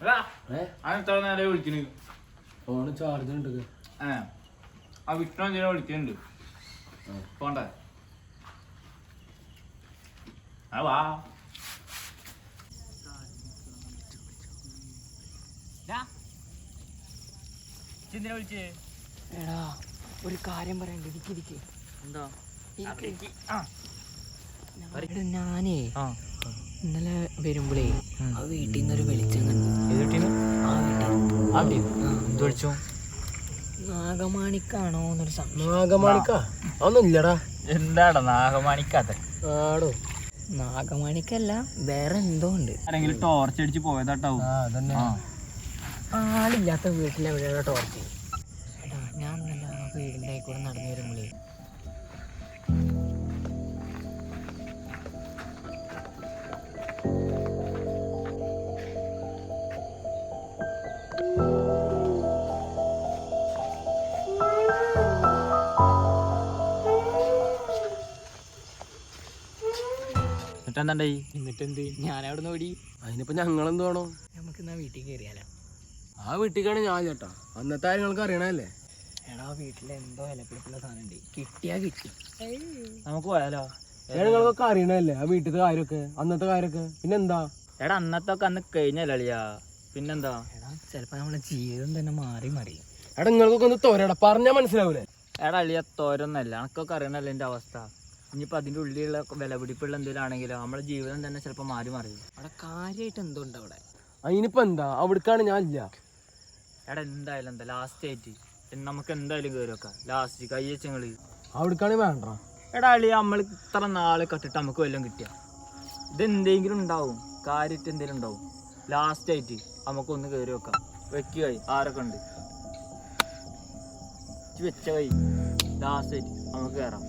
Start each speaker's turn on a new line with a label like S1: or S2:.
S1: എത്ര നേരം വിളിക്കണ്
S2: phone charge ഉണ്ട്.
S1: ആ വിഷ്ണു എന്തിനാ വിളിക്കുന്നുണ്ട് പോണ്ടേ വാ എന്തിനാ വിളിച്ചേ?
S3: എടാ ഒരു കാര്യം പറയണ്ട. ഇരിക്കിരിക്ക്.
S1: എന്താ?
S3: ഞാനേ ഇന്നലെ വരുമ്പോഴേ ആ വീട്ടിൽ നിന്നൊരു വെളിച്ചം കണ്ടു. ആ വീട്ടിൽ നാഗമാണിക്കാണോ എന്നൊരു സംശയം.
S2: നാഗമാണിക്കാ അതൊന്നും ഇല്ലടാ.
S1: എന്താടാ നാഗമാണിക്കാത്ത?
S2: ആടോ
S3: നാഗമാണിക്കല്ല, വേറെ എന്തോ ഉണ്ട്.
S1: ആരെങ്കിലും ടോർച്ച് അടിച്ച് പോയതാട്ടാവും.
S3: ആളില്ലാത്ത വീട്ടിലെവിടെയാണ് ടോർച്ച്? എടാ ഞാൻ ഇന്നലെ ആ വീടിൻ്റെ കൂടെ നടന്നു വരുമ്പോഴേ എന്നിട്ടെന്ത് ഞാനവിടെ ഓടി.
S2: അതിനിപ്പോ ഞങ്ങളെന്ത് വേണോ?
S3: നമുക്ക് എന്നാ വീട്ടിൽ കയറിയാലോ?
S2: ആ വീട്ടിലേക്കാണ് ഞാൻ ചേട്ടാ. അന്നത്തെ കാര്യങ്ങൾക്ക് അറിയണല്ലേ.
S3: എടാ വീട്ടിൽ എന്തോ വിലപ്പിടിപ്പുള്ള സാധനം ഉണ്ട്. കിട്ടിയാ കിട്ടി.
S1: നമുക്ക് പോയാലോ?
S2: നിങ്ങൾക്കൊക്കെ അറിയണല്ലേ ആ വീട്ടിലത്തെ കാര്യമൊക്കെ, അന്നത്തെ കാര്യമൊക്കെ. പിന്നെന്താ
S1: എടാ അന്നത്തൊക്കെ അന്ന് കഴിഞ്ഞല്ലിയാ. പിന്നെന്താ?
S3: എടാ ചിലപ്പോ നമ്മളെ ജീവിതം തന്നെ മാറി മാറി.
S2: എടാ നിങ്ങൾക്കൊക്കെ ഒന്ന് തോരടാ, പറഞ്ഞാൽ മനസ്സിലാവൂലേ?
S1: എടാ അളിയ തോരൊന്നല്ല, എനക്കൊക്കെ അറിയണല്ലോ എൻ്റെ അവസ്ഥ. ഇനിയിപ്പോൾ അതിൻ്റെ ഉള്ളിലുള്ള വിലപിടിപ്പുള്ള എന്തെങ്കിലും ആണെങ്കിലോ നമ്മളെ ജീവിതം തന്നെ ചിലപ്പോൾ മാറി മറിയും.
S3: അവിടെ കാര്യമായിട്ട് എന്തോ ഉണ്ട് അവിടെ.
S2: അതിനിപ്പോ എന്താ, അവിടേക്കാണ് ഞാൻ ഇല്ല.
S1: എടാ എന്തായാലും എന്താ ലാസ്റ്റ് ആയിട്ട് നമുക്ക് എന്തായാലും കയറി വെക്കാം. ലാസ്റ്റ് കൈ വെച്ചങ്ങള്
S2: അവിടേക്കാണ് വേണ്ട.
S1: എടാ അളിയ നമ്മൾ ഇത്ര നാളെ കട്ടിട്ട് നമുക്ക് വല്ലതും കിട്ടിയ ഇതെന്തെങ്കിലും ഉണ്ടാവും, കാര്യമായിട്ട് എന്തെങ്കിലും ഉണ്ടാവും. ലാസ്റ്റ് ആയിട്ട് നമുക്കൊന്ന് കയറി വെക്കാം. വെക്കുക ആരൊക്കെ ഉണ്ട് വെച്ച കൈ ലാസ്റ്റ് ആയിട്ട് നമുക്ക് കയറാം.